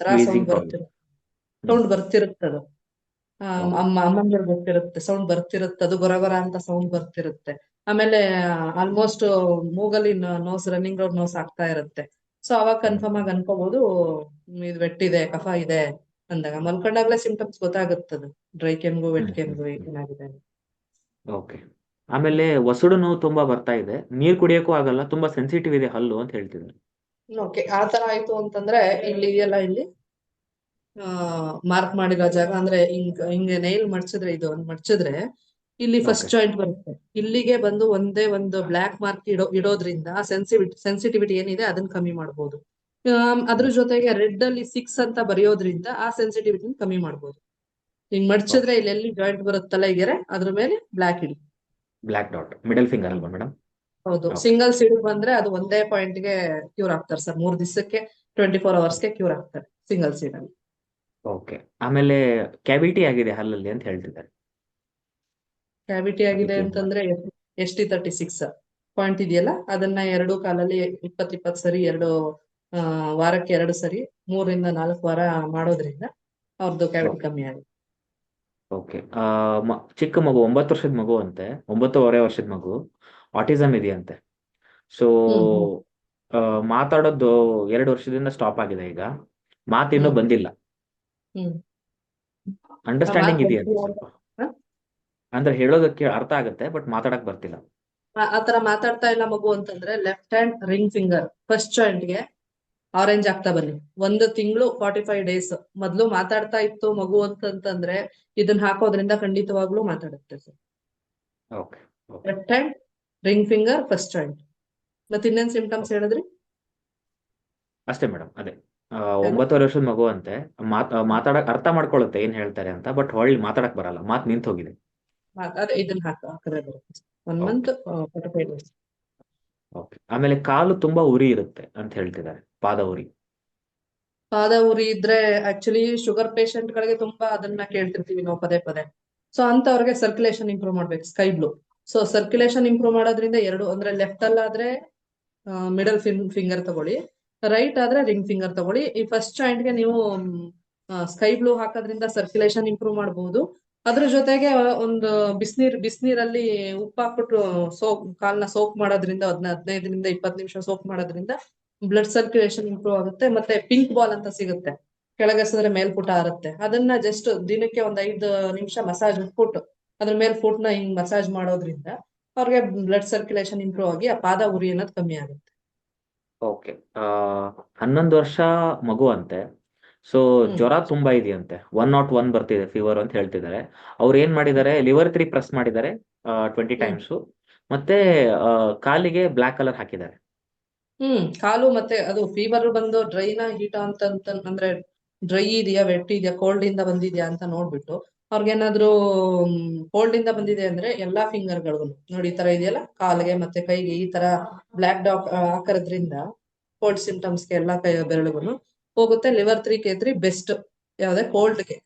ತರ sound wheezing problem. ಬರ್ತಿರುತ್ತೆ. Hmm sound ಬರ್ತಿರುತ್ತದು. ಓಕೆ. ಅಮ್ಮಂದಿರ್ ಗೊತ್ತಿರುತ್ತೆ, ಸೌಂಡ್ ಬರ್ತಿರುತ್ತೆ, ಅದು ಗೊರಗೊರ ಅಂತ ಸೌಂಡ್ ಬರ್ತಿರುತ್ತೆ. ಆಮೇಲೆ ಆಲ್ಮೋಸ್ಟ್ ಮೂಗಲ್ಲಿ ನೋಸ್ ರನ್ನಿಂಗ್ ರೋಡ್ ನೋಸ್ ಆಗ್ತಾ ಇರುತ್ತೆ. ಸೊ ಅವಾಗ ಹ್ಮ್ ಕನ್ಫರ್ಮ್ ಆಗಿ ಅನ್ಕೋಬಹುದು ಇದು ವೆಟ್ಟಿದೆ, ಕಫ ಇದೆ ಅಂದಾಗ. ಮಲ್ಕೊಂಡಾಗ್ಲೇ ಸಿಂಪ್ಟಮ್ಸ್ ಗೊತ್ತಾಗುತ್ತದು, ಡ್ರೈ ಕೆಮ್ಗು ವೆಟ್ ಹ್ಮ್ ಹ್ಮ್ ಕೆಮ್ಗು ಹ್ಮ್ ಏನಾಗಿದೆ. ಓಕೆ. ಆಮೇಲೆ ಒಸಡು ನೋವು ತುಂಬಾ ಬರ್ತಾ ಇದೆ, ನೀರ್ ಕುಡಿಯೋಕ್ಕೂ ಆಗಲ್ಲ, ತುಂಬಾ ಸೆನ್ಸಿಟಿವ್ ಇದೆ ಹಲ್ಲು ಅಂತ ಹೇಳ್ತಿದ್ದಾರೆ. ಓಕೆ, ಆ ತರ ಆಯ್ತು ಅಂತಂದ್ರೆ ಇಲ್ಲಿ ಇದೆಯಲ್ಲ, ಇಲ್ಲಿ ಮಾರ್ಕ್ ಮಾಡಿರೋ ಜಾಗ ಅಂದ್ರೆ ಹಿಂಗೆ ನೈಲ್ ಮಡ್ಚಿದ್ರೆ, ಇದು ಮಡ್ಚಿದ್ರೆ ಇಲ್ಲಿ ಫಸ್ಟ್ ಓಕೆ. ಜಾಯಿಂಟ್ ಬರುತ್ತೆ. ಇಲ್ಲಿಗೆ ಬಂದು ಒಂದೇ ಒಂದು ಬ್ಲಾಕ್ ಮಾರ್ಕ್ ಇಡೋದ್ರಿಂದ ಸೆನ್ಸಿಟಿವಿಟಿ ಏನಿದೆ ಅದನ್ನ ಕಮ್ಮಿ ಮಾಡಬಹುದು. ಅದ್ರ ಜೊತೆಗೆ ರೆಡ್ ಅಲ್ಲಿ 6 ಅಂತ ಬರೆಯೋದ್ರಿಂದ ಆ ಸೆನ್ಸಿಟಿವಿಟಿ ಕಮ್ಮಿ ಮಾಡಬಹುದು. ಹಿಂಗ್ ಮಡ್ಚಿದ್ರೆ ಓಕೆ. ಇಲ್ಲಿ ಎಲ್ಲಿ ಜಾಯಿಂಟ್ ಬರುತ್ತಲ್ಲ ಈಗೆರೆ, ಅದ್ರ ಮೇಲೆ ಬ್ಲಾಕ್ ಇಡಿ. ಬ್ಲ್ಯಾಕ್ ಡಾಟ್ ಮಿಡಲ್ ಫಿಂಗರ್ ಅಲ್ವಾ ಮೇಡಮ್? ಹೌದು, ಓಕೆ. ಸಿಂಗಲ್ ಸಿಡಿದ್ ಬಂದ್ರೆ ಅದು ಒಂದೇ ಪಾಯಿಂಟ್ ಗೆ ಕ್ಯೂರ್ ಆಗ್ತಾರೆ ಸರ್. 3 ದಿವಸಕ್ಕೆ 24 ಅವರ್ಸ್ಗೆ ಕ್ಯೂರ್ ಆಗ್ತಾರೆ ಸಿಂಗಲ್ ಸೀಡ್ ಅಲ್ಲಿ. ಓಕೆ. ಆಮೇಲೆ ಕ್ಯಾವಿಟಿ ಆಗಿದೆ ಹಲ್ಲಲ್ಲಿ ಅಂತ ಹೇಳ್ತಿದ್ದಾರೆ. ಕ್ಯಾವಿಟಿ ಆಗಿದೆ ಅದಕ್ಕೆ ಏನ್ ಮಾಡಿ? ಅಂತಂದ್ರೆ ST36 ಪಾಯಿಂಟ್ ಇದೆಯಲ್ಲ, ಅದನ್ನ ಎರಡು ಕಾಲಲ್ಲಿ 20 ಸರಿ, ವಾರಕ್ಕೆ 2 ಸರಿ, 3 ರಿಂದ 4 ವಾರ ಮಾಡೋದ್ರಿಂದ ಅವ್ರದ್ದು ಕ್ಯಾವಿಟಿ ಓಕೆ. ಕಮ್ಮಿ ಆಗುತ್ತೆ. ಓಕೆ. ಚಿಕ್ಕ ಮಗು 9 ವರ್ಷದ ಮಗು ಅಂತೆ, 9.5 ವರ್ಷದ ಮಗು, ಆಟಿಸಮ್ ಇದೆಯಂತೆ. ಸೊ ಹ್ಮ್ ಹ್ಮ್ ಮಾತಾಡೋದು 2 ವರ್ಷದಿಂದ ಸ್ಟಾಪ್ ಆಗಿದೆ ಈಗ, ಮಾತಿನ್ನೂ ಹ್ಮ್ ಬಂದಿಲ್ಲ. ಹ್ಮ್ ಮಾತ್ ಅಂಡರ್ಸ್ಟ್ಯಾಂಡಿಂಗ್ ಇದೆಯಂತೆ ಬರ್ತಿಲ್ಲ ಸ್ವಲ್ಪ, ಅಂದ್ರೆ, ಹ? ಅಂದ್ರೆ ಹೇಳೋದಕ್ಕೆ ಅರ್ಥ ಆಗುತ್ತೆ ಬಟ್ ಮಾತಾಡಕ್ ಬರ್ತಿಲ್ಲ. ಆತರ ಮಾತಾಡ್ತಾ ಇಲ್ಲ ಮಗು ಅಂತಂದ್ರೆ left hand ring finger first ಜಾಯಿಂಟ್ಗೆ ಆರೆಂಜ್ ಆಗ್ತಾ ಬನ್ನಿ. 1 ತಿಂಗಳು 45 ಡೇಸ್ ಮೊದ್ಲು ಮಾತಾಡ್ತಾ ಇತ್ತು ಮಗು ಅಂತಂತಂದ್ರೆ ಇದನ್ನ ಹಾಕೋದ್ರಿಂದ ಖಂಡಿತವಾಗ್ಲೂ ಮಾತಾಡುತ್ತೆ sir. Okay. Okay. Left hand ring finger first joint. ಮತ್ತೆ ಇನ್ನೇನ್ ಸಿಂಪ್ಟಮ್ಸ್ ಹೇಳಿದ್ರಿ? ಅಷ್ಟೇ ಮೇಡಮ್, ಅದೇ ಅದೇ. 9.5 ವರ್ಷದ ಮಗು ಅಂತೆ. ಮಾತಾಡಕ್ ಅರ್ಥ ಮಾಡ್ಕೊಳ್ಳುತ್ತೆ ಏನ್ ಹೇಳ್ತಾರೆ ಅಂತ, ಬಟ್ ಹೊಳ್ಳಿ ಮಾತಾಡಕ್ ಬರಲ್ಲ, ಮಾತು ನಿಂತು ಹೋಗಿದೆ. ಅದೇ ಇದನ್ನ ಹಾಕಿದ್ರೆ ಬರುತ್ತೆ. 1 ಮಂತ್ ಓಕೆ. 45 ಡೇಸ್. ಓಕೆ. ಆಮೇಲೆ ಕಾಲು ತುಂಬಾ ಉರಿ ಇರುತ್ತೆ ಅಂತ ಹೇಳ್ತಿದ್ದಾರೆ, ಪಾದ ಉರಿ. ಪಾದ ಉರಿ ಇದ್ರೆ ಆಕ್ಚುಲಿ ಶುಗರ್ ಪೇಷಂಟ್ ಗಳಿಗೆ ತುಂಬಾ ಅದನ್ನ ಕೇಳ್ತಿರ್ತೀವಿ ನಾವು ಪದೇ ಪದೇ. ಸೊ ಅಂತವ್ರಿಗೆ ಸರ್ಕ್ಯುಲೇಷನ್ ಇಂಪ್ರೂವ್ ಮಾಡ್ಬೇಕು, sky blue. So circulation improve ಮಾಡೋದ್ರಿಂದ ಎರಡು, ಅಂದ್ರೆ ಲೆಫ್ಟ್ ಅಲ್ಲಾದ್ರೆ ಮಿಡಲ್ ಫಿಂಗರ್ ತಗೊಳ್ಳಿ, ರೈಟ್ ಆದ್ರೆ ರಿಂಗ್ ಫಿಂಗರ್ ತಗೊಳ್ಳಿ. ಈ ಫಸ್ಟ್ ಜಾಯಿಂಟ್ ಗೆ ನೀವು ಸ್ಕೈ ಬ್ಲೂ ಹಾಕೋದ್ರಿಂದ ಸರ್ಕ್ಯುಲೇಷನ್ ಇಂಪ್ರೂವ್ ಮಾಡಬಹುದು. ಅದ್ರ ಜೊತೆಗೆ ಒಂದು ಬಿಸಿನೀರಲ್ಲಿ ಉಪ್ಪು ಹಾಕ್ಬಿಟ್ಟು ಕಾಲ್ನ ಸೋಪ್ ಮಾಡೋದ್ರಿಂದ 15 ರಿಂದ 20 ನಿಮಿಷ ಸೋಪ್ ಮಾಡೋದ್ರಿಂದ ಬ್ಲಡ್ ಸರ್ಕ್ಯುಲೇಷನ್ ಇಂಪ್ರೂವ್ ಆಗುತ್ತೆ. ಮತ್ತೆ ಪಿಂಕ್ ಬಾಲ್ ಅಂತ ಸಿಗುತ್ತೆ, ಕೆಳಗೆಸಿದ್ರೆ ಮೇಲ್ಪುಟ ಆರುತ್ತೆ. ಅದನ್ನ ಜಸ್ಟ್ ದಿನಕ್ಕೆ 5 ನಿಮಿಷ ಮಸಾಜ್ ಬಿಟ್ಬಿಟ್ಟು ಅದ್ರ ಮೇಲ್ ಫುಟ್ ನ ಹಿಂಗ್ ಮಸಾಜ್ ಮಾಡೋದ್ರಿಂದ ಅವ್ರಿಗೆ ಬ್ಲಡ್ ಸರ್ಕ್ಯುಲೇಷನ್ ಇಂಪ್ರೂವ್ ಆಗಿ ಆ ಪಾದ ಉರಿ ಅನ್ನೋದು ಕಮ್ಮಿ ಆಗುತ್ತೆ. ಓಕೆ. 11 ವರ್ಷ ಮಗು ಅಂತೆ. ಸೊ ಹ್ಮ್ ಜ್ವರ ತುಂಬಾ ಇದೆಯಂತೆ, 101 ಬರ್ತಿದೆ ಫೀವರ್ ಅಂತ ಹೇಳ್ತಿದ್ದಾರೆ. ಅವ್ರು ಏನ್ ಮಾಡಿದ್ದಾರೆ, ಲಿವರ್ 3 ಪ್ರೆಸ್ ಮಾಡಿದ್ದಾರೆ 20 ಹ್ಮ್ ಟೈಮ್ಸ್, ಮತ್ತೆ ಹ್ಮ್ ಕಾಲಿಗೆ ಬ್ಲ್ಯಾಕ್ ಕಲರ್ ಹಾಕಿದ್ದಾರೆ. ಕಾಲು ಮತ್ತೆ ಅದು ಫೀವರ್ ಬಂದು ಡ್ರೈನ ಹೀಟ ಅಂದ್ರೆ ಡ್ರೈ ಇದೆಯಾ, ವೆಟ್ ಇದೆಯಾ, ಕೋಲ್ಡ್ ಇಂದ ಬಂದಿದ್ಯಾ ಅಂತ ನೋಡ್ಬಿಟ್ಟು ಅವ್ರಿಗೇನಾದ್ರೂ ಕೋಲ್ಡ್ ಇಂದ ಬಂದಿದೆ ಅಂದ್ರೆ ಎಲ್ಲಾ ಫಿಂಗರ್ ಗಳಿಗೂ ನೋಡಿ ಈ ತರ ಇದೆಯಲ್ಲ, ಕಾಲಿಗೆ ಮತ್ತೆ ಕೈಗೆ ಈ ತರ ಬ್ಲಾಕ್ ಡಾಟ್ ಹಾಕೋದ್ರಿಂದ ಕೋಲ್ಡ್ ಸಿಂಟಮ್ಸ್ಗೆ ಎಲ್ಲಾ ಕೈ ಬೆರಳುಗಳು ಹೋಗುತ್ತೆ. ಲಿವರ್ 3 K3 ಬೆಸ್ಟ್ ಯಾವ್ದೇ ಕೋಲ್ಡ್ಗೆ.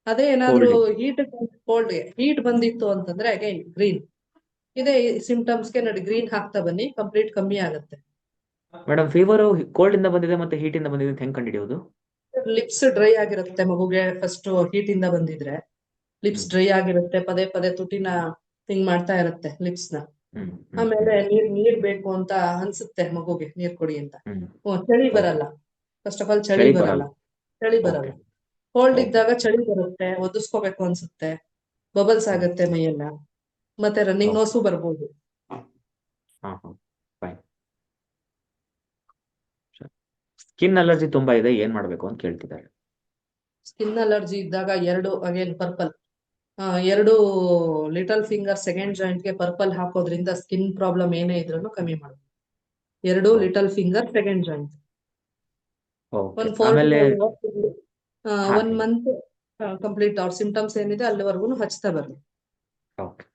ಅದೇ ಏನಾದ್ರೂ ಕೋಲ್ಡ್. ಹೀಟ್ ಕೋಲ್ಡ್ಗೆ ಹೀಟ್ ಬಂದಿತ್ತು ಅಂತಂದ್ರೆ ಅಗೈನ್ ಗ್ರೀನ್. ಇದೇ ಸಿಂಟಮ್ಸ್ಗೆ ನೋಡಿ ಗ್ರೀನ್ ಹಾಕ್ತಾ ಬನ್ನಿ, ಕಂಪ್ಲೀಟ್ ಕಮ್ಮಿ ಆಗುತ್ತೆ. ಮೇಡಮ್ ಫೀವರ್ ಕೋಲ್ಡ್ ಇಂದ ಬಂದಿದೆ ಮತ್ತೆ ಹೀಟ್ ಇಂದ ಬಂದಿದೆ ಅಂತ ಹೆಂಗ್ ಕಂಡಿಡಿಯೋದು? ಲಿಪ್ಸ್ ಡ್ರೈ ಆಗಿರುತ್ತೆ ಮಗುಗೆ, ಫಸ್ಟ್ ಹೀಟ್ ಇಂದ ಬಂದಿದ್ರೆ ಲಿಪ್ಸ್ ಹ್ಮ್ ಡ್ರೈ ಆಗಿರುತ್ತೆ, ಪದೇ ಪದೇ ತುಟಿನ ಹಿಂಗ್ ಮಾಡ್ತಾ ಇರುತ್ತೆ ಲಿಪ್ಸ್ ನ. ಹ್ಮ್ ಹ್ಮ್ ಆಮೇಲೆ ಹ್ಮ್ ನೀರ್ ಬೇಕು ಅಂತ ಅನ್ಸುತ್ತೆ ಮಗುಗೆ, ನೀರ್ ಕೊಡಿ ಅಂತ. ಹ್ಮ್ ಚಳಿ ಓಕೆ. ಬರಲ್ಲ, ಫಸ್ಟ್ ಆಫ್ ಆಲ್ ಚಳಿ ಚಳಿ ಬರಲ್ಲ. ಬರಲ್ಲ. ಚಳಿ ಓಕೆ. ಬರಲ್ಲ. Cold okay. ಇದ್ದಾಗ ಚಳಿ ಬರುತ್ತೆ, ಒದಿಸ್ಕೋಬೇಕು ಅನ್ಸುತ್ತೆ, ಬಬಲ್ಸ್ ಹ್ಮ್ ಆಗುತ್ತೆ ಮೈಯೆಲ್ಲ, ಮತ್ತೆ ರನ್ನಿಂಗ್ ಓಕೆ. ನೋಸು ಬರ್ಬೋದು. ಹಾ ಹಾ ಫೈನ್. ಸ್ಕಿನ್ ಅಲರ್ಜಿ ತುಂಬಾ ಇದೆ, ಏನ್ ಮಾಡ್ಬೇಕು ಅಂತ ಕೇಳ್ತಿದ್ದಾರೆ. ಸ್ಕಿನ್ ಅಲರ್ಜಿ ಇದ್ದಾಗ again purple, 2 little finger second joint ಗೆ ಪರ್ಪಲ್ ಹಾಕೋದ್ರಿಂದ ಸ್ಕಿನ್ ಪ್ರಾಬ್ಲಮ್ ಏನೇ ಇದ್ರೂ ಕಮ್ಮಿ ಮಾಡುತ್ತೆ. 2 okay. Little finger second joint. Okay. ಒಂದು 4 to ಆಮೇಲೆ 5 hours 1 ಹೇಳಿ. ಮಂತ್ ಕಂಪ್ಲೀಟ್ ಅವ್ರ ಸಿಂಟಮ್ಸ್ ಏನಿದೆ ಅಲ್ಲಿವರೆಗೂ ಹಚ್ತಾ ಬರ್ಲಿ. ಓಕೆ.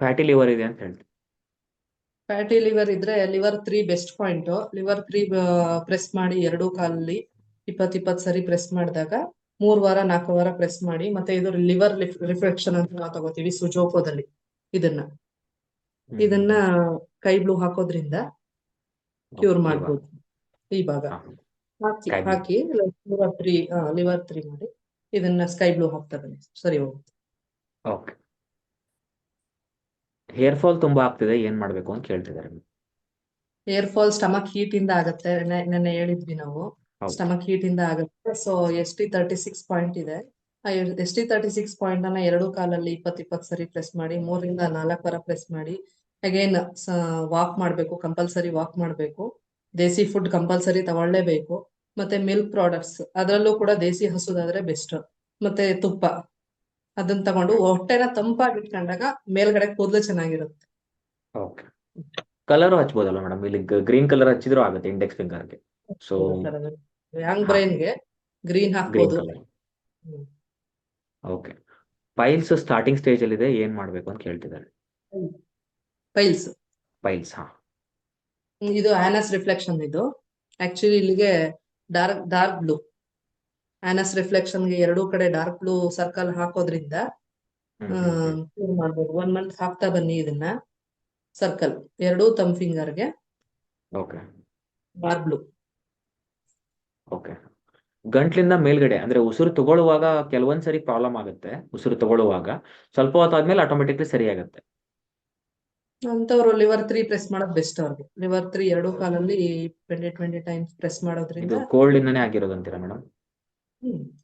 ಫ್ಯಾಟಿ ಲಿವರ್ ಇದೆ ಅಂತ ಹೇಳ್ತೀವಿ. ಫ್ಯಾಟಿ ಲಿವರ್ ಇದ್ರೆ liver 3 best point. Liver 3 press ಮಾಡಿ 2 ಕಾಲಲ್ಲಿ 20 ಸರಿ ಪ್ರೆಸ್ ಮಾಡಿದಾಗ 3 ವಾರ 4 ವಾರ ಪ್ರೆಸ್ ಮಾಡಿ. ಮತ್ತೆ ಇದು ಲಿವರ್ ರಿಫ್ಲೆಕ್ಷನ್ ಅಂತ ನಾವು ತಗೋತೀವಿ ಸುಜೋಕೋದಲ್ಲಿ. ಇದನ್ನ ಹ್ಮ್ ಹ್ಮ್ ಇದನ್ನ ಹ್ಮ್ ಕೈ ಬ್ಲೂ ಹಾಕೋದ್ರಿಂದ ಕ್ಯೂರ್ ಓಕೆ, ಇವಾಗ. ಮಾಡ್ಬೋದು ಈ ಭಾಗ. ಹಾ, ಹಾಕಿ ಸ್ಕೈ ಬ್ಲೂ. ಹಾಕಿ ಲಿವರ್ 3 ಮಾಡಿ ಇದನ್ನ ಸ್ಕೈ ಬ್ಲೂ ಹಾಕ್ತಾ ಬನ್ನಿ, ಸರಿ ಹೋಗುತ್ತೆ. ಓಕೆ. ಹೇರ್ ಫಾಲ್ ತುಂಬಾ ಆಗ್ತಿದೆ, ಏನ್ ಮಾಡ್ಬೇಕು ಅಂತ ಕೇಳ್ತಿದ್ದಾರೆ. ಏರ್ ಫಾಲ್ ಸ್ಟಮಕ್ ಹೀಟ್ ಇಂದ ಆಗತ್ತೆ, ನೆನ್ನೆ ಹೇಳಿದ್ವಿ ನಾವು. ಹೌದು. ಸ್ಟಮಕ್ ಹೀಟ್ ಇಂದ ಆಗುತ್ತೆ. ಸೊ ST36 ಪಾಯಿಂಟ್ ಇದೆ. ಆ ST36 ಪಾಯಿಂಟ್ ಅನ್ನ ಎರಡೂ ಕಾಲಲ್ಲಿ 20 ಸರಿ ಪ್ರೆಸ್ ಮಾಡಿ, 3 ರಿಂದ 4 ವಾರ ಪ್ರೆಸ್ ಮಾಡಿ. ಅಗೇನ್ ವಾಕ್ ಮಾಡ್ಬೇಕು, ಕಂಪಲ್ಸರಿ ವಾಕ್ ಮಾಡ್ಬೇಕು. ದೇಸಿ ಫುಡ್ ಕಂಪಲ್ಸರಿ ತಗೊಳ್ಳೇಬೇಕು. ಮತ್ತೆ ಮಿಲ್ಕ್ ಪ್ರಾಡಕ್ಟ್ಸ್, ಅದರಲ್ಲೂ ಕೂಡ ದೇಸಿ ಹಸುದಾದ್ರೆ ಬೆಸ್ಟ್. ಮತ್ತೆ ತುಪ್ಪ, ಅದನ್ನ ತಗೊಂಡು ಹೊಟ್ಟೆನ ತಂಪಾಗಿ ಇಟ್ಕೊಂಡಾಗ ಮೇಲ್ಗಡೆ ಕೂದಲು ಚೆನ್ನಾಗಿರುತ್ತೆ. ಓಕೆ. ಕಲರ್ ಹಚ್ಬೋದಲ್ಲ ಮೇಡಮ್, ಇಲ್ಲಿ ಗ್ರೀನ್ ಕಲರ್ ಹಚ್ಚಿದ್ರು ಆಗುತ್ತೆ ಇಂಡೆಕ್ಸ್ ಫಿಂಗರ್ಗೆ. ಸೊ ಯಂಗ್ ಹಾ, ಬ್ರೈನ್ಗೆ ಗ್ರೀನ್ ಗ್ರೀನ್ ಹಾಕ್ಬೋದು. Colour. Okay. Piles starting stage ಅಲ್ಲಿ ಇದೆ, ಏನ್ ಮಾಡ್ಬೇಕು ಅಂತ ಕೇಳ್ತಿದ್ದಾರೆ. ಪೈಲ್ಸ್, ಪೈಲ್ಸ್, ಹಾ. ಇದು ಆನಸ್ ರಿಫ್ಲೆಕ್ಷನ್. ಇದು ಆಕ್ಚುಲಿ ಇಲ್ಲಿಗೆ ಡಾರ್ಕ್ ಬ್ಲೂ ಆನಸ್ ರಿಫ್ಲೆಕ್ಷನ್ಗೆ ಎರಡೂ ಕಡೆ ಡಾರ್ಕ್ ಬ್ಲೂ ಸರ್ಕಲ್ ಹಾಕೋದ್ರಿಂದ cure ಮಾಡ್ಬೋದು. 1 ಮಂತ್ ಹಾಕ್ತಾ ಬನ್ನಿ ಇದನ್ನ, ಸರ್ಕಲ್ ಎರಡೂ ತಮ್ ಫಿಂಗರ್ಗೆ ಓಕೆ. Dark blue. ಓಕೆ. ಗಂಟ್ಲಿಂದ ಮೇಲ್ಗಡೆ ಅಂದ್ರೆ ಉಸಿರು ತಗೊಳ್ಳುವಾಗ ಕೆಲವೊಂದ್ಸರಿ ಪ್ರಾಬ್ಲಮ್ ಆಗುತ್ತೆ. ಉಸಿರು ತಗೊಳ್ಳುವಾಗ ಸ್ವಲ್ಪ ಹೊತ್ತಾದ್ಮೇಲೆ ಆಟೋಮೆಟಿಕ್ಲಿ ಸರಿ ಆಗುತ್ತೆ. ಅಂತವ್ರು ಲಿವರ್ 3 ಪ್ರೆಸ್ ಮಾಡೋದು ಬೆಸ್ಟ್. ಅವ್ರಿಗೆ ಲಿವರ್ 3 ಎರಡೂ ಕಾಲಲ್ಲಿ 20 ಟೈಮ್ಸ್ ಪ್ರೆಸ್ ಮಾಡೋದ್ರಿಂದ. ಇದು ಕೋಲ್ಡ್ ಇಂದಾನೇ ಆಗಿರೋದು ಅಂತೀರಾ ಮೇಡಮ್?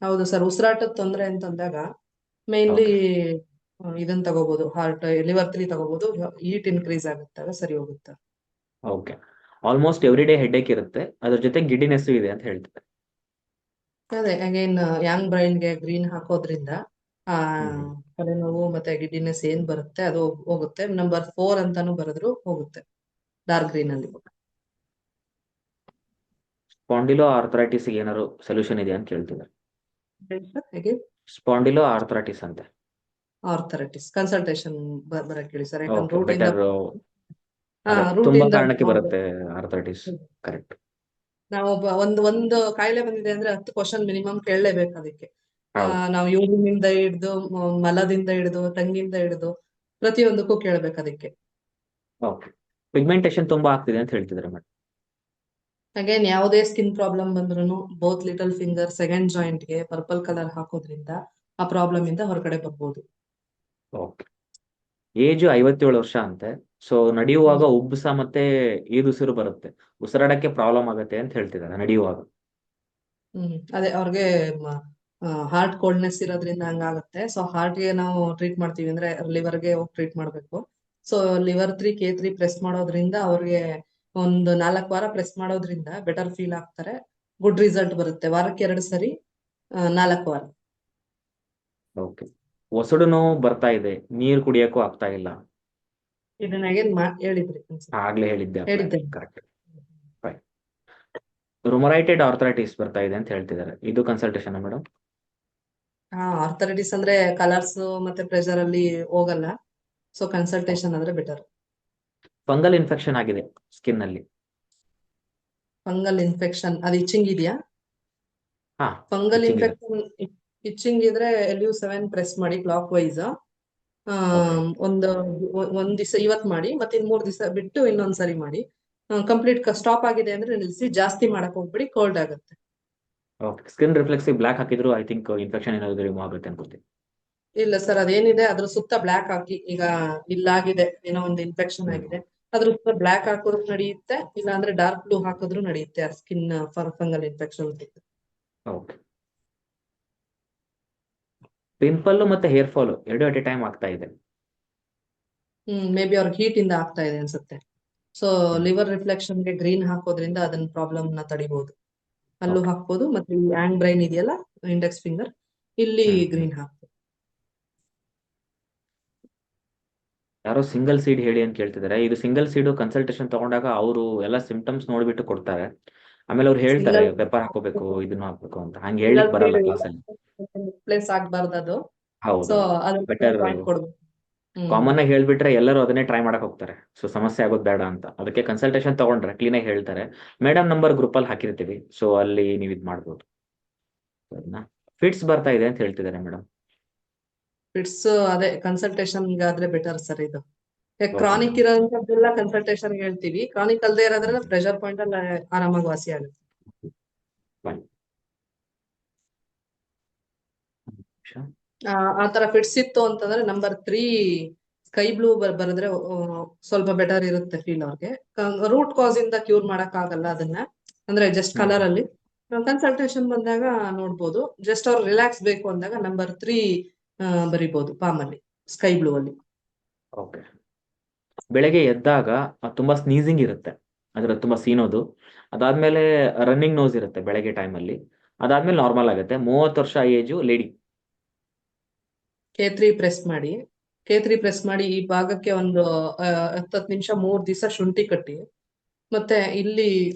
ಹೌದು ಸರ್. ಉಸಿರಾಟದ ತೊಂದರೆ ಅಂತಂದಾಗ ಮೇನ್ಲಿ ಓಕೆ. ಇದನ್ನ ತಗೋಬಹುದು, ಲಿವರ್ 3 ತಗೋಬಹುದು. ಹೀಟ್ ಇನ್ಕ್ರೀಸ್ ಆಗುತ್ತಾಗ ಸರಿ ಹೋಗುತ್ತೆ. Okay. Almost every day headache ಇರುತ್ತೆ, ಅದ್ರ ಜೊತೆ ಗಿಡ್ಡಿನೆಸ್ ಇದೆ ಅಂತ ಹೇಳ್ತಾರೆ. ಅದೇ ಅಗೇನ್ ಯಂಗ್ ಬ್ರೈನ್ಗೆ ಗ್ರೀನ್ ಹಾಕೋದ್ರಿಂದ ಆ ಹ್ಮ್. ತಲೆನೋವು ಮತ್ತೆ ಗಿಡ್ಡಿನೆಸ್ ಏನ್ ಬರುತ್ತೆ ಅದು ಹೋಗುತ್ತೆ. ನಂಬರ್ 4 ಅಂತಾನು ಬರೆದ್ರು ಹೋಗುತ್ತೆ ಡಾರ್ಕ್ ಗ್ರೀನ್ ಅಲ್ಲಿ. ಸ್ಪಾಂಡಿಲೋ ಆರ್ಥರೈಟಿಸ್ ಏನಾದ್ರು ಸೊಲ್ಯೂಷನ್ ಇದೆ ಅಂತ ಕೇಳ್ತಿದ್ದಾರೆ. ಹೇಗೆ ಸ್ಪಾಂಡಿಲೋ ಆರ್ಥರೈಟಿಸ್ ಅಂತೆ. ಆರ್ಥರೈಟಿಸ್ ಕನ್ಸಲ್ಟೇಷನ್ ಬರಕ್ ಹೇಳಿ ಸರ್. ಯಾಕಂದ್ರೆ ಓಕೆ, ರೂಟ್ ಇಂದ ಬೆಟರ್. ಅದೇ ರೂಟ್ ತುಂಬಾ ಇಂದ ಕಾರಣಕ್ಕೆ ಬರುತ್ತೆ ಆರ್ಥರೈಟಿಸ್. ಕರೆಕ್ಟ್. ನಾವು ಒಂದು ಕಾಯಿಲೆ ಬಂದಿದೆ ಅಂದ್ರೆ 10 ಕ್ವಶನ್ ಮಿನಿಮಮ್ ಕೇಳಲೇಬೇಕು ಅದಕ್ಕೆ. ಹೌದು. ನಾವು ಯೂರಿನಿಂದ ಹಿಡ್ದು ಮಲದಿಂದ ಹಿಡ್ದು ಟಂಗಿಂದ ಹಿಡ್ದು ಪ್ರತಿಯೊಂದಕ್ಕೂ ಕೇಳ್ಬೇಕು ಅದಕ್ಕೆ. ಓಕೆ. ಪಿಗ್ಮೆಂಟೇಶನ್ ತುಂಬಾ ಆಗ್ತಿದೆ ಅಂತ ಹೇಳ್ತಿದ್ದಾರೆ ಮೇಡಮ್. ಅಗೇನ್ ಯಾವುದೇ ಸ್ಕಿನ್ ಪ್ರಾಬ್ಲಮ್ ಬಂದ್ರು both little finger second joint ಗೆ ಪರ್ಪಲ್ ಕಲರ್ ಹಾಕೋದ್ರಿಂದ ಆ ಪ್ರಾಬ್ಲಮ್ ಇಂದ ಹೊರಗಡೆ ಬರ್ಬೋದು. ಓಕೆ. ಏಜ್ 57 ವರ್ಷ ಅಂತೆ. ಸೊ ನಡೆಯುವಾಗ ಉಬ್ಬಸ ಮತ್ತೆ ಈದುಸಿರು ಬರುತ್ತೆ, ಉಸಿರಾಡಕ್ಕೆ ಪ್ರಾಬ್ಲಮ್ ಆಗುತ್ತೆ ಅಂತ ಹೇಳ್ತಿದ್ದಾರೆ ನಡೆಯುವಾಗ. ಅದೇ ಅವ್ರಿಗೆ ಹಾರ್ಟ್ ಕೋಲ್ಡ್ನೆಸ್ ಇರೋದ್ರಿಂದ ಹಂಗಾಗುತ್ತೆ. ಸೊ ಹಾರ್ಟ್ಗೆ ನಾವು ಟ್ರೀಟ್ ಮಾಡ್ತೀವಿ ಅಂದ್ರೆ ಲಿವರ್ಗೆ ಹೋಗಿ ಟ್ರೀಟ್ ಮಾಡ್ಬೇಕು. ಸೊ ಲಿವರ್ 3 K3 ಪ್ರೆಸ್ ಮಾಡೋದ್ರಿಂದ ಅವ್ರಿಗೆ ಒಂದು 4 ವಾರ ಪ್ರೆಸ್ ಮಾಡೋದ್ರಿಂದ ಬೆಟರ್ ಫೀಲ್ ಆಗ್ತಾರೆ. ಗುಡ್ ರಿಸಲ್ಟ್ ಬರುತ್ತೆ. ವಾರಕ್ಕೆ 2 ಸರಿ 4 ವಾರ. ಓಕೆ. ಒಸಡು ನೋವು ಬರ್ತಾ ಇದೆ, ನೀರು ಕುಡಿಯಕ್ಕೂ ಆಗ್ತಾ ಇಲ್ಲ. ಇದನ್ನ ಅಗೇನ್ ಹೇಳಿದ್ರಿ ಅನ್ಸುತ್ತೆ. ಆಗ್ಲೇ ಹೇಳಿದ್ದೆ. ಹೇಳಿದ್ದೆ. ಕರೆಕ್ಟ್. ರುಮರೈಟೆಡ್ ಆರ್ಥರೈಟಿಸ್ ಬರ್ತಾ ಇದೆ ಅಂತ ಹೇಳ್ತಿದ್ದಾರೆ. ಇದು ಕನ್ಸಲ್ಟೇಷನ್ ಮೇಡಮ್? ಆರ್ಥರೈಟಿಸ್ ಅಂದ್ರೆ ಕಲರ್ಸ್ ಮತ್ತೆ ಪ್ರೆಷರ್ ಅಲ್ಲಿ ಹೋಗಲ್ಲ. ಸೊ ಕನ್ಸಲ್ಟೇಷನ್ ಆದ್ರೆ ಬೆಟರ್. ಫಂಗಲ್ ಇನ್ಫೆಕ್ಷನ್ ಆಗಿದೆ ಸ್ಕಿನ್ ಅಲ್ಲಿ. ಫಂಗಲ್ ಇನ್ಫೆಕ್ಷನ್ ಅದು ಇಚ್ಚಿಂಗ್ ಇದೆಯಾ? ಹಾ, ಫಂಗಲ್ itching ಇದೆ. ಇನ್ಫೆಕ್ಷನ್ ಇಚ್ಚಿಂಗ್ ಇದ್ರೆ LU7 ಪ್ರೆಸ್ ಮಾಡಿ ಕ್ಲಾಕ್ ವೈಸ್. Okay. ಒಂದ್ ದಿವಸ ಇವತ್ ಮಾಡಿ ಮತ್ತೆ 3 ದಿವಸ ಬಿಟ್ಟು ಇನ್ನೊಂದ್ಸರಿ ಮಾಡಿ. ಕಂಪ್ಲೀಟ್ ಸ್ಟಾಪ್ ಆಗಿದೆ ಅಂದ್ರೆ ನಿಲ್ಸಿ. ಜಾಸ್ತಿ ಮಾಡಕ್ ಹೋಗ್ಬಿಡಿ, ಕೋಲ್ಡ್ ಆಗುತ್ತೆ. ಓಕೆ. ಸ್ಕಿನ್ ರಿಫ್ಲೆಕ್ಸಿವ್ ಬ್ಲಾಕ್ ಹಾಕಿದ್ರು ಐ ಥಿಂಕ್ ಇನ್ಫೆಕ್ಷನ್ ಏನಾದ್ರು ರಿಮೂವ್ ಆಗುತ್ತೆ ಅನ್ಕೋತೀನಿ. ಇಲ್ಲ ಸರ್, ಅದೇನಿದೆ ಅದ್ರ ಸುತ್ತ ಬ್ಲಾಕ್ ಹಾಕಿ. ಈಗ ಇಲ್ಲಾಗಿದೆ ಏನೋ ಒಂದು ಇನ್ಫೆಕ್ಷನ್ ಆಗಿದೆ, ಅದ್ರ ಸುತ್ತ ಬ್ಲಾಕ್ ಹಾಕಿದ್ರು ನಡೆಯುತ್ತೆ. ಇಲ್ಲ ಅಂದ್ರೆ ಡಾರ್ಕ್ ಬ್ಲೂ ಹಾಕಿದ್ರು ನಡೆಯುತ್ತೆ. ಆ skin fungal infection. Okay. Pimple ಮತ್ತೆ ಹೇರ್ ಫಾಲ್ ಎರಡು ಅಟ್ ಎ ಟೈಮ್ ಆಗ್ತಾ ಇದೆ. ಮೇ ಬಿ ಅವ್ರಿಗೆ ಹೀಟ್ ಇಂದ ಆಗ್ತಾ ಇದೆ ಅನ್ಸುತ್ತೆ. ಸೊ ಲಿವರ್ ರಿಫ್ಲೆಕ್ಷನ್ ಗೆ ಗ್ರೀನ್ ಹಾಕೋದ್ರಿಂದ ಅದನ್ನ ಪ್ರಾಬ್ಲಮ್ ನ ತಡಿಬಹುದು. ಅಲ್ಲೂ Okay. ಹಾಕ್ಬೋದು. ಮತ್ತೆ ಈ ಹ್ಯಾಂಡ್ ಬ್ರೈನ್ ಇದೆಯಲ್ಲ, ಇಂಡೆಕ್ಸ್ ಫಿಂಗರ್, ಇಲ್ಲಿ ಗ್ರೀನ್ ಹಾಕ್ಬೋದು. ಯಾರೋ ಸಿಂಗಲ್ ಸೀಡ್ ಹೇಳಿ ಅಂತ ಕೇಳ್ತಿದ್ದಾರೆ. ಇದು ಸಿಂಗಲ್ ಸೀಡ್ ಕನ್ಸಲ್ಟೇಷನ್ ತಗೊಂಡಾಗ ಅವರು ಎಲ್ಲ ಸಿಂಪ್ಟಮ್ಸ್ ನೋಡ್ಬಿಟ್ಟು ಕೊಡ್ತಾರೆ. ಆಮೇಲೆ ಅವ್ರು ಹೇಳ್ತಾರೆ ಸಿಂಗಲ್ ಪೆಪ್ಪರ್ ಹಾಕೋಬೇಕು, ಇದನ್ನ ಹಾಕ್ಬೇಕು ಅಂತ. ಹಂಗೆ ಹೇಳಿಕ್ ಬರಲ್ಲ ಕ್ಲಾಸಲ್ಲಿ. ಪ್ಲೇಸ್ ಆಗ್ಬಾರ್ದು ಅದು. ಹೌದು. ಸೊ ಅದನ್ನ ಬೆಟರ್ ಪಾಯಿಂಟ್ ಕೊಡ್ಬೇಕು. ಕಾಮನ್ ಆಗಿ ಹೇಳ್ಬಿಟ್ರೆ ಎಲ್ಲರೂ ಅದನ್ನೇ ಟ್ರೈ ಮಾಡಕ್ ಹೋಗ್ತಾರೆ. ಸೊ ಸಮಸ್ಯೆ ಆಗೋದು ಬೇಡ ಅಂತ. ಅದಕ್ಕೆ ಕನ್ಸಲ್ಟೇಷನ್ ತಗೊಂಡ್ರೆ ಕ್ಲೀನ್ ಆಗಿ ಹೇಳ್ತಾರೆ. ಮೇಡಮ್ ನಂಬರ್ ಗ್ರೂಪ್ ಅಲ್ಲಿ ಹಾಕಿರ್ತೀವಿ, ಸೊ ಅಲ್ಲಿ ನೀವು ಇದ್ ಮಾಡ್ಬೋದು. ಫಿಟ್ಸ್ ಬರ್ತಾ ಇದೆ ಅಂತ ಹೇಳ್ತಿದ್ದಾರೆ ಮೇಡಮ್. ಫಿಟ್ಸ್ ಅದೇ ಕನ್ಸಲ್ಟೇಷನ್ ಆದ್ರೆ ಬೆಟರ್ ಸರ್ ಇದು. Okay. ಕ್ರಾನಿಕ್ ಇರೋಂಥದ್ದೆಲ್ಲ ಕನ್ಸಲ್ಟೇಷನ್ ಹೇಳ್ತೀವಿ. ಕ್ರಾನಿಕ್ ಅಲ್ಲದೆ ಇರೋದ್ರಿಂದ ಪ್ರೆಷರ್ ಪಾಯಿಂಟ್ ಅಲ್ಲಿ ಆರಾಮಾಗಿ ವಾಸಿ ಆಗುತ್ತೆ. Fine. ಆ ತರ ಫಿಟ್ಸ್ ಇತ್ತು ಅಂತಂದ್ರೆ ನಂಬರ್ 3 ಸ್ಕೈ ಬ್ಲೂ ಬರೆದ್ರೆ ಸ್ವಲ್ಪ ಬೆಟರ್ ಇರುತ್ತೆ ಫೀಲ್ ಅವ್ರಿಗೆ. ರೂಟ್ ಕಾಸ್ ಇಂದ ಕ್ಯೂರ್ ಮಾಡಕ್ ಆಗಲ್ಲ ಅದನ್ನ, ಅಂದ್ರೆ ಜಸ್ಟ್ ಕಲರ್ ಅಲ್ಲಿ ಕನ್ಸಲ್ಟೇಷನ್ ಬಂದಾಗ ನೋಡ್ಬೋದು. ಜಸ್ಟ್ ಅವ್ರು ರಿಲ್ಯಾಕ್ಸ್ ಬೇಕು ಅಂದಾಗ ನಂಬರ್ 3 ಬರಿಬಹುದು ಪಾಮ್ ಅಲ್ಲಿ, ಸ್ಕೈ ಬ್ಲೂ ಅಲ್ಲಿ. ಓಕೆ. ಬೆಳಗ್ಗೆ ಎದ್ದಾಗ ತುಂಬಾ ಸ್ನೀಸಿಂಗ್ ಇರುತ್ತೆ, ಅಂದ್ರೆ ತುಂಬಾ ಸೀನೋದು. ಅದಾದ್ಮೇಲೆ ರನ್ನಿಂಗ್ ನೋಸ್ ಇರುತ್ತೆ ಬೆಳಗ್ಗೆ ಟೈಮಲ್ಲಿ. ಅದಾದ್ಮೇಲೆ ನಾರ್ಮಲ್ ಆಗುತ್ತೆ. 30 ವರ್ಷ ಏಜು ಲೇಡಿ. K3 ಪ್ರೆಸ್ ಮಾಡಿ. K3 ಪ್ರೆಸ್ ಮಾಡಿ ಈ ಭಾಗಕ್ಕೆ ಒಂದು 10 ನಿಮಿಷ 3 ದಿವಸ ಶುಂಠಿ ಕಟ್ಟಿ, ಮತ್ತೆ ಇಲ್ಲಿ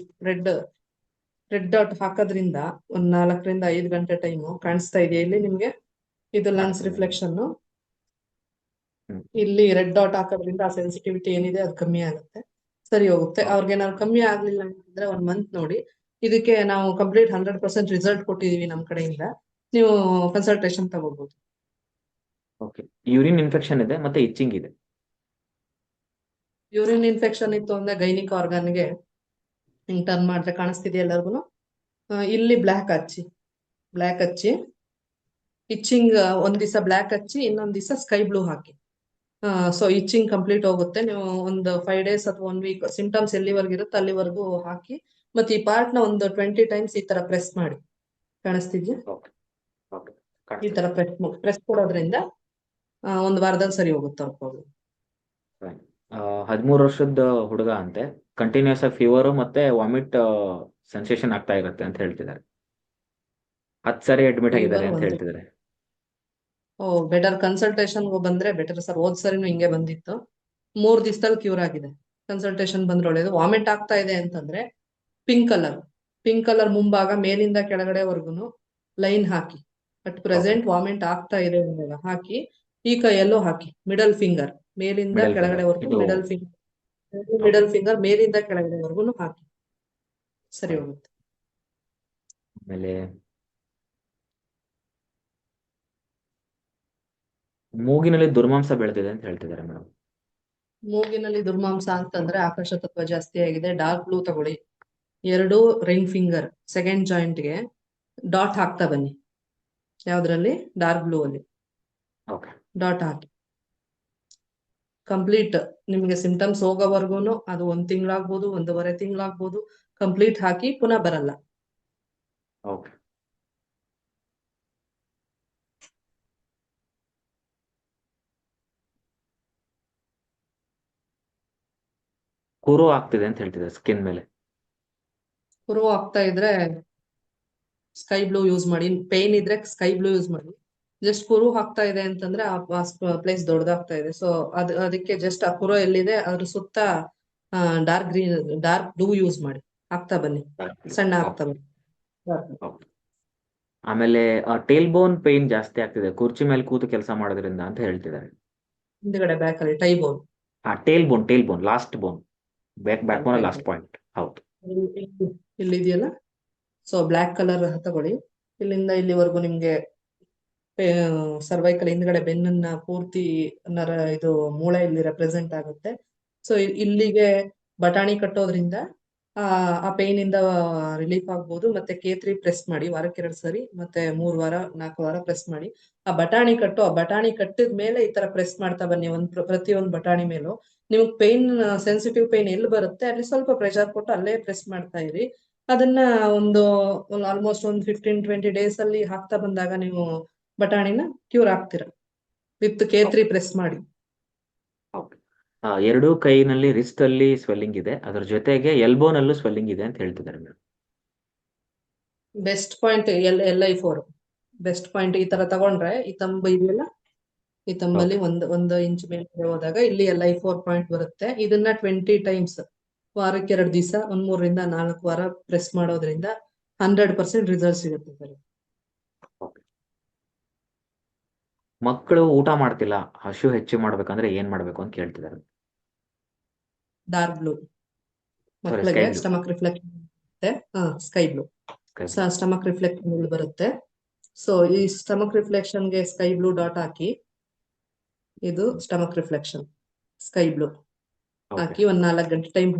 ರೆಡ್ ಡಾಟ್ ಹಾಕೋದ್ರಿಂದ ಒಂದ್ 4 ರಿಂದ 5 ಗಂಟೆ ಟೈಮು ಕಾಣಿಸ್ತಾ ಇದೆಯಾ ಇಲ್ಲಿ ನಿಮ್ಗೆ? ಇದು ಲಂಗ್ಸ್ ರಿಫ್ಲೆಕ್ಷನ್. ಇಲ್ಲಿ ರೆಡ್ ಡಾಟ್ ಹಾಕೋದ್ರಿಂದ ಆ ಸೆನ್ಸಿಟಿವಿಟಿ ಏನಿದೆ ಅದು ಕಮ್ಮಿ ಆಗುತ್ತೆ, ಸರಿ ಹೋಗುತ್ತೆ. ಅವ್ರಿಗೆ ಏನಾದ್ರು ಕಮ್ಮಿ ಆಗ್ಲಿಲ್ಲ ಅಂತಂದ್ರೆ 1 ಮಂತ್ ನೋಡಿ. ಇದಕ್ಕೆ ನಾವು ಕಂಪ್ಲೀಟ್ 100% ರಿಸಲ್ಟ್ ಕೊಟ್ಟಿದೀವಿ ನಮ್ ಕಡೆಯಿಂದ. ನೀವು ಕನ್ಸಲ್ಟೇಷನ್ ತಗೋಬಹುದು. ಓಕೆ. ಯೂರಿನ್ ಇನ್ಫೆಕ್ಷನ್ ಇದೆ ಮತ್ತೆ ಇಚ್ಚಿಂಗ್ ಇದೆ. ಯೂರಿನ್ ಇನ್ಫೆಕ್ಷನ್ ಇತ್ತು ಅಂದ್ರೆ ಗೈನಿಕ್ ಆರ್ಗನ್ಗೆ ಹಿಂಗ್ ಟರ್ನ್ ಮಾಡಿದ್ರೆ ಕಾಣಿಸ್ತಿದೆಯಾ ಎಲ್ಲರಿಗೂ? ಇಲ್ಲಿ ಬ್ಲ್ಯಾಕ್ ಹಚ್ಚಿ ಇಚ್ಚಿಂಗ್ ಒಂದ್ ದಿವಸ ಬ್ಲ್ಯಾಕ್ ಹಚ್ಚಿ ಇನ್ನೊಂದ್ ದಿವಸ ಸ್ಕೈ ಬ್ಲೂ ಹಾಕಿ. ಸೊ ಇಚ್ಚಿಂಗ್ ಕಂಪ್ಲೀಟ್ ಹೋಗುತ್ತೆ. ನೀವು ಒಂದು 5 days ಅಥವಾ 1 week ಸಿಂಟಮ್ಸ್ ಎಲ್ಲಿವರೆಗೂ ಇರುತ್ತೆ ಅಲ್ಲಿವರೆಗೂ ಹಾಕಿ. ಮತ್ತೆ ಈ ಪಾರ್ಟ್ ನ ಒಂದು 20 ಟೈಮ್ಸ್ ಈ ತರ ಪ್ರೆಸ್ ಮಾಡಿ. ಕಾಣಿಸ್ತಿದ್ಯಾ? ಓಕೆ. ಓಕೆ. ಈ ತರ ಪ್ರೆಸ್ ಕೊಡೋದ್ರಿಂದ 1 ವಾರದಲ್ಲಿ ಸರಿ ಹೋಗುತ್ತೆ ಅವ್ರ ಪ್ರಾಬ್ಲಮ್. 13 ವರ್ಷದ ಹುಡುಗ ಅಂತೆ, ಕಂಟಿನ್ಯೂಸ್ ಆಗಿ ಫೀವರು ಮತ್ತೆ ವಾಮಿಟ್ ಸೆನ್ಸೇಷನ್ ಆಗ್ತಾ ಇರುತ್ತೆ ಅಂತ ಹೇಳ್ತಿದ್ದಾರೆ. 10 ಸಾರಿ ಅಡ್ಮಿಟ್ ಆಗಿದ್ದಾರೆ ಅಂತ ಹೇಳ್ತಿದ್ದಾರೆ. ಬೆಟರ್ ಕನ್ಸಲ್ಟೇಷನ್ ಬಂದ್ರೆ ಬೆಟರ್ ಸರ್. ಹೋದ್ ಸರಿನೂ ಹಿಂಗೆ ಬಂದಿತ್ತು, 3 ದಿವಸದಲ್ಲಿ ಕ್ಯೂರ್ ಆಗಿದೆ. ಕನ್ಸಲ್ಟೇಷನ್ ಬಂದ್ರೆ ಒಳ್ಳೇದು. ವಾಮಿಟ್ ಆಗ್ತಾ ಇದೆ ಅಂತಂದ್ರೆ ಪಿಂಕ್ ಕಲರ್ ಮುಂಭಾಗ ಮೇಲಿಂದ ಕೆಳಗಡೆವರೆಗೂ ಲೈನ್ ಹಾಕಿ. ಅಟ್ ಪ್ರೆಸೆಂಟ್ ವಾಮಿಟ್ ಆಗ್ತಾ ಇದೆ ಅಂದಾಗ ಹಾಕಿ. ಈ ಕೈಯಲ್ಲೂ ಹಾಕಿ. ಮಿಡಲ್ ಫಿಂಗರ್ ಮೇಲಿಂದ ಕೆಳಗಡೆವರೆಗೂ, ಮಿಡಲ್ ಫಿಂಗರ್ ಮೇಲಿಂದ ಕೆಳಗಡೆವರೆಗೂ ಹಾಕಿ, ಸರಿ ಹೋಗುತ್ತೆ. ಆಮೇಲೆ ಮೂಗಿನಲ್ಲಿ ದುರ್ಮಾಂಸ ಬೆಳೆದಿದೆ ಅಂತ ಹೇಳ್ತಿದ್ದಾರೆ ಮೇಡಮ್. ಮೂಗಿನಲ್ಲಿ ದುರ್ಮಾಂಸ ಅಂತಂದ್ರೆ ಆಕಾಶ ತತ್ವ ಜಾಸ್ತಿ ಆಗಿದೆ. ಡಾರ್ಕ್ ಬ್ಲೂ ತಗೊಳ್ಳಿ. 2 ರಿಂಗ್ ಫಿಂಗರ್ ಸೆಕೆಂಡ್ ಜಾಯಿಂಟ್ ಗೆ ಡಾಟ್ ಹಾಕ್ತಾ ಬನ್ನಿ. ಯಾವ್ದ್ರಲ್ಲಿ? ಡಾರ್ಕ್ ಬ್ಲೂ ಅಲ್ಲಿ ಡಾಟ್ ಹಾಕಿ. ಕಂಪ್ಲೀಟ್ ನಿಮ್ಗೆ ಸಿಂಟಮ್ಸ್ ಹೋಗೋವರೆಗೂ, ಅದು 1 ತಿಂಗಳಾಗ್ಬೋದು, 1.5 ತಿಂಗಳಾಗ್ಬೋದು, ಕಂಪ್ಲೀಟ್ ಹಾಕಿ ಪುನಃ ಬರಲ್ಲ. ಓಕೆ. ಕುರು ಆಗ್ತಿದೆ ಅಂತ ಹೇಳ್ತಿದ್ದಾರೆ ಸ್ಕಿನ್ ಮೇಲೆ. ಕುರು ಆಗ್ತಾ ಇದ್ರೆ ಸ್ಕೈ ಬ್ಲೂ ಯೂಸ್ ಮಾಡಿ. ಪೇನ್ ಇದ್ರೆ ಸ್ಕೈ ಬ್ಲೂ ಯೂಸ್ ಮಾಡಿ. ಜಸ್ಟ್ ಕುರು ಹಾಕ್ತಾ ಇದೆ ಅಂತಂದ್ರೆ ಆ ಪ್ಲೇಸ್ ದೊಡ್ಡದಾಗ್ತಾ ಇದೆ. ಸೊ ಅದಕ್ಕೆ ಜಸ್ಟ್ ಆ ಕುರು ಎಲ್ಲಿದೆ ಅದ್ರ ಸುತ್ತ ಡಾರ್ಕ್ ಬ್ಲೂ ಯೂಸ್ ಮಾಡಿ. ಆಗ್ತಾ ಬನ್ನಿ, ಸಣ್ಣ ಆಗ್ತಾ ಬನ್ನಿ. ಆಮೇಲೆ ಟೇಲ್ ಬೋನ್ ಪೇನ್ ಜಾಸ್ತಿ ಆಗ್ತಿದೆ ಕುರ್ಚಿ ಮೇಲೆ ಕೂತು ಕೆಲಸ ಮಾಡೋದ್ರಿಂದ ಅಂತ ಹೇಳ್ತಿದ್ದಾರೆ. ಹಿಂದ್ಗಡೆ ಬ್ಯಾಕ್ ಅಲ್ಲಿ ಟೈ ಬೋನ್. ಟೇಲ್ ಬೋನ್ ಲಾಸ್ಟ್ ಬೋನ್, ಬ್ಯಾಕ್ ಬೋನ್ ಲಾಸ್ಟ್ ಪಾಯಿಂಟ್. ಹೌದು, ಇಲ್ಲಿ ಇದೆಯಲ್ಲ. ಸೊ ಬ್ಲ್ಯಾಕ್ ಕಲರ್ ತಗೊಳ್ಳಿ. ಇಲ್ಲಿಂದ ಇಲ್ಲಿವರೆಗೂ ನಿಮ್ಗೆ ಸರ್ವೈಕಲ್ ಹಿಂದ್ಗಡೆ ಬೆನ್ನನ್ನ ಪೂರ್ತಿ ಇದು ಮೂಳೆ ಇಲ್ಲಿ ರೆಪ್ರೆಸೆಂಟ್ ಆಗುತ್ತೆ. ಸೊ ಇಲ್ಲಿಗೆ ಬಟಾಣಿ ಕಟ್ಟೋದ್ರಿಂದ ಆ ಪೇನ್ ಇಂದ ರಿಲೀಫ್ ಆಗ್ಬೋದು. ಮತ್ತೆ K3 ಪ್ರೆಸ್ ಮಾಡಿ ವಾರಕ್ಕೆ 2 ಸರಿ, ಮತ್ತೆ 3 ವಾರ 4 ವಾರ ಪ್ರೆಸ್ ಮಾಡಿ. ಆ ಬಟಾಣಿ ಕಟ್ಟಿದ ಮೇಲೆ ಈ ತರ ಪ್ರೆಸ್ ಮಾಡ್ತಾ ಬನ್ನಿ. ಪ್ರತಿಯೊಂದು ಬಟಾಣಿ ಮೇಲೂ ನಿಮ್ಗೆ ಪೇನ್, ಸೆನ್ಸಿಟಿವ್ ಪೇನ್ ಎಲ್ಲಿ ಬರುತ್ತೆ ಅಲ್ಲಿ ಸ್ವಲ್ಪ ಪ್ರೆಷರ್ ಕೊಟ್ಟು ಅಲ್ಲೇ ಪ್ರೆಸ್ ಮಾಡ್ತಾ ಇರಿ. ಅದನ್ನ ಆಲ್ಮೋಸ್ಟ್ ಒಂದು 15-20 ಡೇಸ್ ಅಲ್ಲಿ ಹಾಕ್ತಾ ಬಂದಾಗ ನೀವು ಬಟಾಣಿನ ಕ್ಯೂರ್ ಆಗ್ತೀರ ವಿತ್ K3 ಪ್ರೆಸ್ ಮಾಡಿ. ಎರಡೂ ಕೈನಲ್ಲಿ ರಿಸ್ಟ್ ಅಲ್ಲಿ ಸ್ವೆಲ್ಲಿಂಗ್ ಇದೆ, ಅದ್ರ ಜೊತೆಗೆ ಎಲ್ಬೋನಲ್ಲೂ ಸ್ವೆಲ್ಲಿಂಗ್ ಇದೆ ಅಂತ ಹೇಳ್ತಿದ್ದಾರೆ madam. Best point LI4 best point. ಈ ತರ ತಗೊಂಡ್ರೆ ಈ ತಂಬ ಇದೆಯಲ್ಲ, ಈ ತಂಬಲ್ಲಿ ಒಂದು ಇಂಚ್ ಮೇಲೆ ಹೋದಾಗ ಇಲ್ಲಿ LI4 ಪಾಯಿಂಟ್ ಬರುತ್ತೆ. ಇದನ್ನ 20 ಟೈಮ್ಸ್ ವಾರಕ್ಕೆ 2 ದಿವಸ 3 ರಿಂದ 4 ವಾರ ಪ್ರೆಸ್ ಮಾಡೋದ್ರಿಂದ 100% ರಿಸಲ್ಟ್ ಸಿಗುತ್ತೆ ಸರ್. ಮಕ್ಕಳು ಊಟ ಮಾಡ್ತಿಲ್ಲ, ಹಸಿವು ಹೆಚ್ಚು ಮಾಡ್ಬೇಕಂದ್ರೆ ಏನ್ ಮಾಡ್ಬೇಕು ಅಂತ ಕೇಳ್ತಿದ್ದಾರೆ. ಡಾರ್ಕ್ ಬ್ಲೂ ಮಕ್ಕಳಿಗೆ ಸ್ಟಮಕ್ ರಿಫ್ಲೆಕ್ಷನ್ ಬರುತ್ತೆ. ಸ್ಕೈ ಬ್ಲೂ ಸ್ಟಮಕ್ ರಿಫ್ಲೆಕ್ಷನ್ ಬರುತ್ತೆ. ಸೊ ಈ ಸ್ಟಮಕ್ ರಿಫ್ಲೆಕ್ಷನ್ ಗೆ ಸ್ಕೈ ಬ್ಲೂ ಡಾಟ್ ಹಾಕಿ. ಇದು stomach reflection. Sky blue okay ಹಾಕಿ ಒಂದ್ 4 ಗಂಟೆ ಟೈಮ್